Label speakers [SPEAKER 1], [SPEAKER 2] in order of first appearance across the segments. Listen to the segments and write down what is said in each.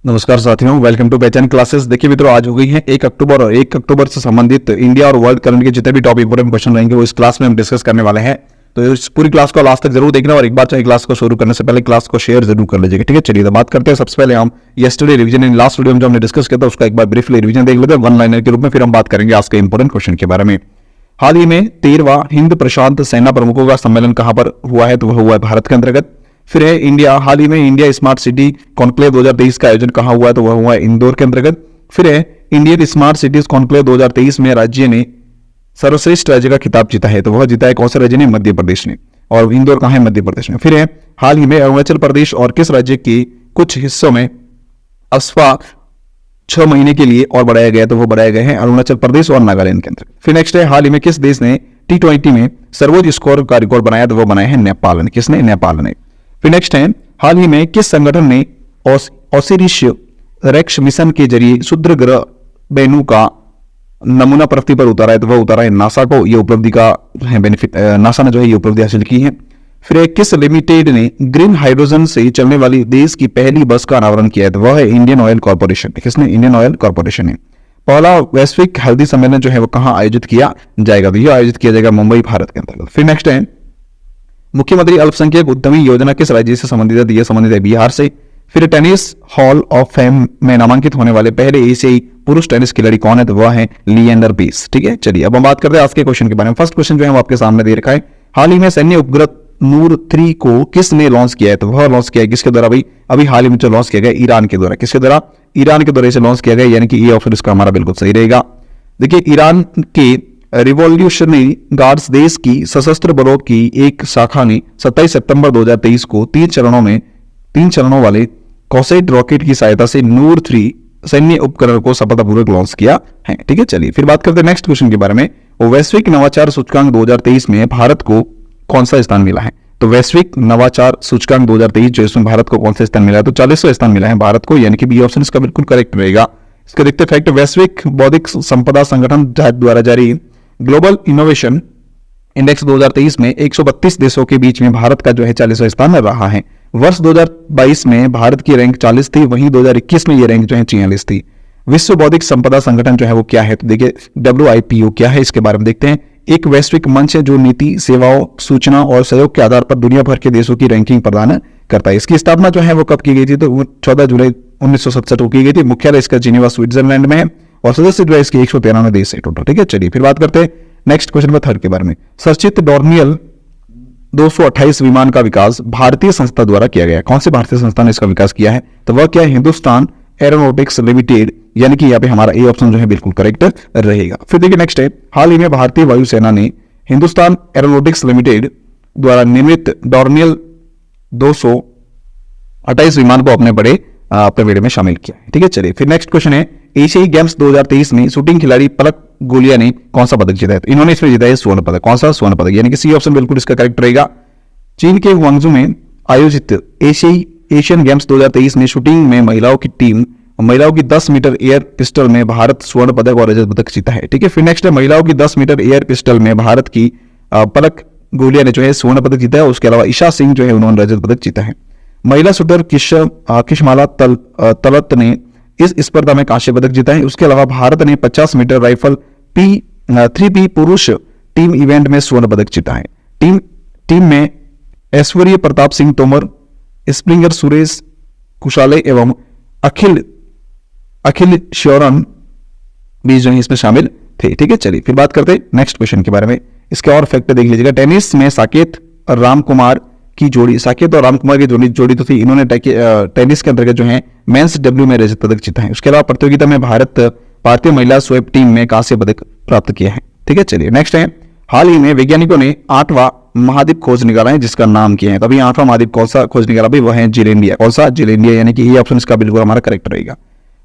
[SPEAKER 1] नमस्कार साथियों, welcome to पहचान क्लासेस। देखिए मित्रों, आज हो गई है 1 अक्टूबर और 1 अक्टूबर से संबंधित इंडिया और वर्ल्ड करंट के जितने भी टॉप इंपोर्टेंट क्वेश्चन रहेंगे वो इस क्लास में हम डिस्कस करने वाले हैं। तो इस पूरी क्लास को लास्ट तक जरूर देखना और एक बार चाहे क्लास को शुरू करने से पहले क्लास को शेयर जरूर कर लीजिएगा। ठीक है, चलिए तो बात करते हैं। सबसे पहले हम yesterday revision in last video में जो हमने डिस्कस किया था उसका एक बार ब्रीफली रिवीजन देख लेते हैं वन लाइनर के रूप में, फिर हम बात करेंगे आज के इंपोर्टेंट क्वेश्चन के बारे में। हाल ही में 13वां हिंद प्रशांत सेना प्रमुखों का सम्मेलन कहां पर हुआ है? तो वह हुआ है भारत के अंतर्गत। फिर है इंडिया, हाल ही में इंडिया स्मार्ट सिटी कॉन्क्लेव 2023 का आयोजन कहां हुआ है? तो वह हुआ है इंदौर के अंतर्गत। फिर है इंडियन स्मार्ट सिटीज कॉन्क्लेव 2023 में राज्य ने सर्वश्रेष्ठ राज्य का खिताब जीता है, तो वह जीता है कौन से राज्य ने? मध्य प्रदेश ने। और इंदौर कहां है? मध्य प्रदेश में। फिर है हाल ही में अरुणाचल प्रदेश और किस राज्य के कुछ हिस्सों में अफवाह 6 महीने के लिए और बढ़ाया गया? तो वो बढ़ाए गए हैं अरुणाचल प्रदेश और नागालैंड के अंदर। फिर नेक्स्ट है हाल ही में किस देश ने T20 में सर्वोच्च स्कोर का रिकॉर्ड बनाया? तो वो बनाया है नेपाल ने। किसने? नेपाल ने। फिर नेक्स्ट है हाल ही में किस संगठन ने ओसिरिस रेक्स मिशन के जरिए क्षुद्र ग्रह वेनु का नमूना पृथ्वी पर उतारा है? तो वह उतारा है नासा को। ये उपलब्धि का है बेनिफिट, नासा ने जो है ये उपलब्धि हासिल की है। फिर किस लिमिटेड ने ग्रीन हाइड्रोजन से चलने वाली देश की पहली बस का अनावरण किया है? तो वह है इंडियन ऑयल कॉर्पोरेशन। किसने? इंडियन ऑयल कॉर्पोरेशन ने। पहला वैश्विक हल्दी सम्मेलन जो है वो कहां आयोजित किया जाएगा? तो यह आयोजित किया जाएगा मुंबई, भारत के अंतर्गत। फिर नेक्स्ट है मुख्यमंत्री अल्पसंख्यक उद्यमी योजना किस राज्य से संबंधित है? यह संबंधित है बिहार से। फिर टेनिस हॉल ऑफ फेम में नामांकित होने वाले पहले एशियाई पुरुष टेनिस खिलाड़ी कौन है? तो वह है लिएंडर पेस। ठीक है, चलिए अब हम बात करते हैं आज के क्वेश्चन के बारे में। फर्स्ट क्वेश्चन जो है वो आपके सामने दे रखा है। हाल ही में सैन्य उपग्रह नूर 3 को किसने लॉन्च किया है? तो वह लॉन्च किया है किसके द्वारा भाई? अभी हाल ही में जो लॉन्च किया गया ईरान के द्वारा। किसके द्वारा? ईरान के द्वारा इसे लॉन्च किया गया, यानी कि ये ऑप्शन इसका हमारा बिल्कुल सही रहेगा। देखिए, ईरान के रिवॉल्यूशनरी गार्ड्स देश की सशस्त्र बलों की एक शाखा ने 27 सितंबर 2023 को 3 चरणों वाले कॉसेट रॉकेट की सहायता से नूर 3 सैन्य उपकरण को सफलतापूर्वक लॉन्च किया है। ठीक है, चलिए फिर बात करते हैं नेक्स्ट क्वेश्चन के बारे में। वैश्विक नवाचार सूचकांक 2023 में भारत को कौन सा स्थान मिला है? तो वैश्विक नवाचार सूचकांक 2023 जो इसमें भारत को कौन सा स्थान मिला है? तो 40वां स्थान मिला है भारत को, यानी कि बी ऑप्शन इसका बिल्कुल करेक्ट रहेगा। इसके देखते फैक्ट, वैश्विक बौद्धिक संपदा संगठन द्वारा जारी ग्लोबल इनोवेशन इंडेक्स 2023 में 132 देशों के बीच में भारत का जो है 40वां स्थान रहा है। वर्ष 2022 में भारत की रैंक 40 थी, वहीं 2021 में ये रैंक जो है 46 थी। विश्व बौद्धिक संपदा संगठन जो है वो क्या है? तो देखिए WIPO क्या है, इसके बारे में देखते हैं। एक वैश्विक मंच है जो नीति, सेवाओं, सूचना और सहयोग के आधार पर दुनिया भर के देशों की रैंकिंग प्रदान करता है। इसकी स्थापना जो है वो कब की गई थी? तो 14 जुलाई 1967 को की गई थी। मुख्यालय इसका जिनेवा स्विट्जरलैंड में है और सदस्य जो है इसके 193 देश है टोटल। ठीक है, चलिए फिर बात करते हैं नेक्स्ट क्वेश्चन में थर्ड के बारे में। चर्चित डॉर्नियल 228 विमान का विकास भारतीय संस्था द्वारा किया गया। कौन सी भारतीय संस्था ने इसका विकास किया है? तो वह क्या है? हिंदुस्तान एरोनॉटिक्स लिमिटेड, यानी कि यहाँ पे हमारा ए ऑप्शन जो है बिल्कुल करेक्ट रहेगा। फिर देखिए नेक्स्ट है, हाल ही में भारतीय वायुसेना ने हिंदुस्तान एरोनॉटिक्स लिमिटेड द्वारा निर्मित डॉर्नियल 228 विमान को अपने बेड़े में शामिल किया है। ठीक है, चलिए फिर नेक्स्ट क्वेश्चन है, एशियाई गेम्स 2023 में शूटिंग खिलाड़ी पलक गोलिया ने कौन सा पदक जीता है? तो इन्होंने इसमें जीता है स्वर्ण पदक। कौन सा? स्वर्ण पदक, यानी कि सी ऑप्शन बिल्कुल इसका करेक्ट रहेगा। चीन के ग्वांगझू में आयोजित एशियन गेम्स 2023 में शूटिंग में महिलाओं की 10 मीटर एयर पिस्टल में भारत स्वर्ण पदक और रजत पदक जीता है। ठीक है, फिर नेक्स्ट है, महिलाओं की 10 मीटर एयर पिस्टल में भारत की पलक गोलिया ने जो है स्वर्ण पदक जीता है। उसके अलावा ईशा सिंह जो है उन्होंने रजत पदक जीता है। महिला शूटर किशमाला तलत ने इस स्पर्धा में कांस्य पदक जीता है। उसके अलावा भारत ने 50 मीटर राइफल 3P पुरुष टीम इवेंट में स्वर्ण पदक जीता है। टीम में ऐश्वर्य प्रताप सिंह तोमर, स्प्रिंगर सुरेश कुशाले एवं अखिल श्योरन भी जो है इसमें शामिल थे। ठीक है, चलिए फिर बात करते हैं नेक्स्ट क्वेश्चन के बारे में। इसके और फैक्ट देख लीजिएगा। टेनिस में साकेत और रामकुमार की जोड़ी जोड़ी तो थी, इन्होंने टेनिस के अंतर्गत जो है मेंस डब्ल्यू में रजत पदक जीता है। उसके अलावा प्रतियोगिता में भारतीय महिला स्वीप टीम में कांस्य पदक प्राप्त किया है। ठीक है, चलिए नेक्स्ट है, हाल ही में वैज्ञानिकों ने 8वां महाद्वीप खोज निकाला है जिसका नाम क्या है? तभी 8वां महाद्वीप कौन सा खोज निकाला भाई? वह है जिलेंडिया। कौन सा? जिलेंडिया, यानी कि ये ऑप्शन इसका बिल्कुल हमारा करेक्ट रहेगा।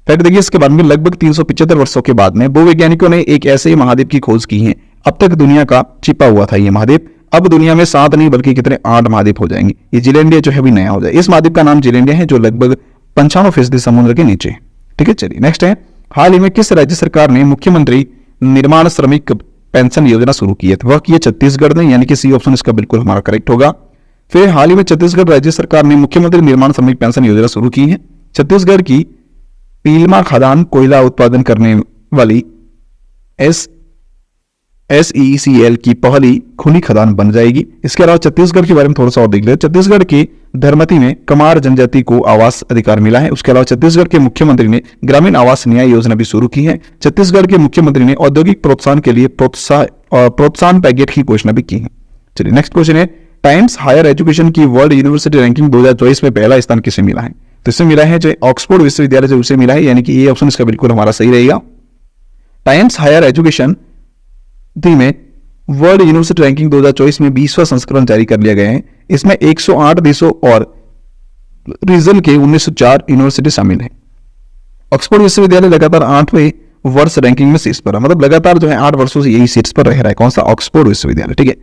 [SPEAKER 1] फैक्ट देखिए इसके बाद में, लगभग 375 वर्षों के बाद में भूवैज्ञानिकों ने एक ऐसे महाद्वीप की खोज की है। अब तक दुनिया का छिपा हुआ था ये महाद्वीप, अब दुनिया में 7 नहीं बल्कि कितने 8 महाद्वीप हो जाएंगे। ये जिलेंडिया जो है भी नया हो जाए। इस महाद्वीप का नाम जिलेंडिया है जो लगभग 95% समुद्र के नीचे। ठीक है, चलिए नेक्स्ट है, हाल ही में किस राज्य सरकार ने मुख्यमंत्री निर्माण श्रमिक पेंशन योजना शुरू की है, तो वह की है छत्तीसगढ़ ने, यानी कि सी ऑप्शन इसका बिल्कुल हमारा करेक्ट होगा। फिर हाल ही में छत्तीसगढ़ राज्य सरकार ने मुख्यमंत्री निर्माण श्रमिक पेंशन योजना शुरू की है। छत्तीसगढ़ की पीलमा खदान कोयला उत्पादन करने वाली SECL की पहली खुली खदान बन जाएगी। इसके अलावा छत्तीसगढ़ के बारे में थोड़ा सा और देख लेते हैं। छत्तीसगढ़ के धर्मती में कमार जनजाति को आवास अधिकार मिला है। उसके अलावा छत्तीसगढ़ के मुख्यमंत्री ने ग्रामीण आवास न्याय योजना भी शुरू की है। छत्तीसगढ़ के मुख्यमंत्री ने औद्योगिक प्रोत्साहन के लिए प्रोत्साहन पैकेज की घोषणा भी की है। चलिए नेक्स्ट क्वेश्चन है, टाइम्स हायर एजुकेशन की वर्ल्ड यूनिवर्सिटी रैंकिंग 2024 में पहला स्थान किसे मिला है? तो इससे मिला है जो ऑक्सफोर्ड विश्वविद्यालय से उसे मिला है, यानी कि ये ऑप्शन इसका बिल्कुल हमारा सही रहेगा। टाइम्स हायर एजुकेशन में वर्ल्ड यूनिवर्सिटी रैंकिंग 2024 में 20वां संस्करण जारी कर लिया गया है। इसमें 108 देशों और रीजन के 1904 यूनिवर्सिटी शामिल है। ऑक्सफोर्ड विश्वविद्यालय लगातार 8वें वर्ष रैंकिंग में शीर्ष पर है, मतलब लगातार जो है 8 वर्षों से यही शीर्ष पर रह रहा है। कौन सा? ऑक्सफोर्ड विश्वविद्यालय। ठीक है,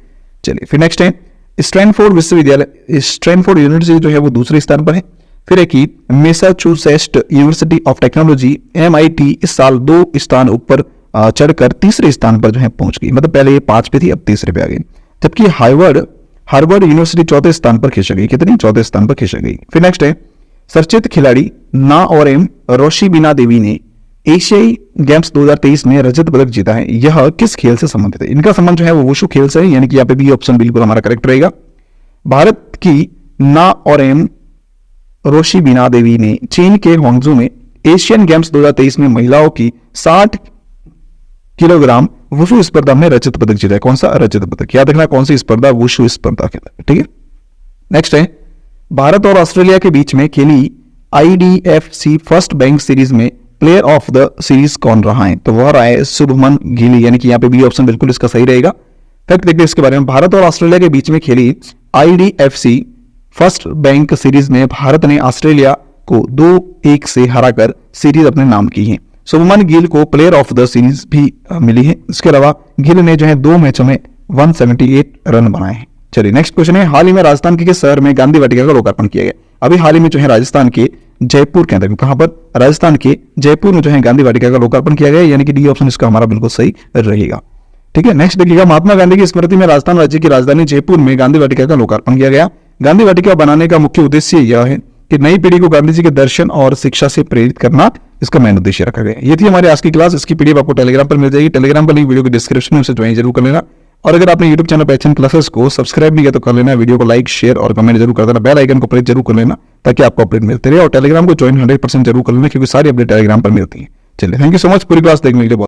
[SPEAKER 1] चलिए फिर नेक्स्ट है स्टैनफोर्ड विश्वविद्यालय, स्टैनफोर्ड यूनिवर्सिटी जो है वो दूसरे स्थान पर है। फिर है कि Massachusetts university of technology MIT इस साल 2 स्थान ऊपर चढ़कर तीसरे स्थान पर जो है पहुंच गई, मतलब पहले ये 5 पे थी, अब तीसरे पे आ गई। जबकि हार्वर्ड यूनिवर्सिटी चौथे स्थान पर खिसक गई। कितनी? चौथे स्थान पर खिसक गई। फिर नेक्स्ट है चर्चित खिलाड़ी नाओरेम रोशिबिना देवी ने एशियाई गेम्स 2023 में रजत पदक जीता है। यह किस खेल से संबंधित है? इनका संबंध जो है वो वुशु खेल से है, यानी कि यहाँ पे भी ऑप्शन बिल्कुल हमारा करेक्ट रहेगा। भारत की नाओरेम रोशिबिना देवी ने चीन के हांगझू में एशियन गेम्स 2023 में महिलाओं की 60 किलोग्राम वुशु स्पर्धा में रजत पदक जीता है। कौन सा? रजत पदक। याद रखना कौन सी स्पर्धा? वुशु स्पर्धा के अंदर। ठीक है, नेक्स्ट है भारत और ऑस्ट्रेलिया के बीच में खेली IDFC फर्स्ट बैंक सीरीज में प्लेयर ऑफ द सीरीज कौन रहा है? तो वह रहा है शुभमन गिल, यानी कि यहाँ पे भी ऑप्शन बिल्कुल इसका सही रहेगा। फैक्ट देखते हैं इसके बारे में। भारत और ऑस्ट्रेलिया के बीच में खेली IDFC फर्स्ट बैंक सीरीज में भारत ने ऑस्ट्रेलिया को 2-1 से हराकर सीरीज अपने नाम की है। शुभमन गिल को प्लेयर ऑफ द सीरीज भी मिली है। इसके अलावा गिल ने जो है 2 मैचों में 178 रन बनाए हैं। चलिए नेक्स्ट क्वेश्चन है, हाल ही में राजस्थान के शहर में गांधी वाटिका का लोकार्पण किया गया। अभी हाल ही में जो है राजस्थान के जयपुर के अंदर, कहां पर? राजस्थान के जयपुर में जो है गांधी वाटिका का लोकार्पण किया गया, यानी कि डी ऑप्शन इसका हमारा बिल्कुल सही रहेगा। ठीक है, नेक्स्ट देखिएगा, महात्मा गांधी की स्मृति में राजस्थान राज्य की राजधानी जयपुर में गांधी वाटिका का लोकार्पण किया गया। गांधी वाटिका बनाने का मुख्य उद्देश्य यह है कि नई पीढ़ी को गांधी जी के दर्शन और शिक्षा से प्रेरित करना इसका मेन उद्देश्य रखा गया। ये थी हमारी आज की क्लास। इसकी पीडीएफ आपको टेलीग्राम पर मिल जाएगी। टेलीग्राम पर लिंक वीडियो के डिस्क्रिप्शन में, उसे ज्वाइन जरूर कर लेना। और अगर आपने यूट्यूब चैनल पहचान क्लासेस को सब्सक्राइब नहीं किया तो कर लेना। वीडियो को लाइक, शेयर और कमेंट जरूर कर देना। बेल आइकन को प्रेस जरूर कर लेना ताकि आपको अपडेट मिलते रहे। और टेलीग्राम को ज्वाइन 100% जरूर कर लेना, क्योंकि सारी अपडेट टेलीग्राम पर मिलती है। चलिए, थैंक यू सो मच पूरी क्लास देखने के लिए।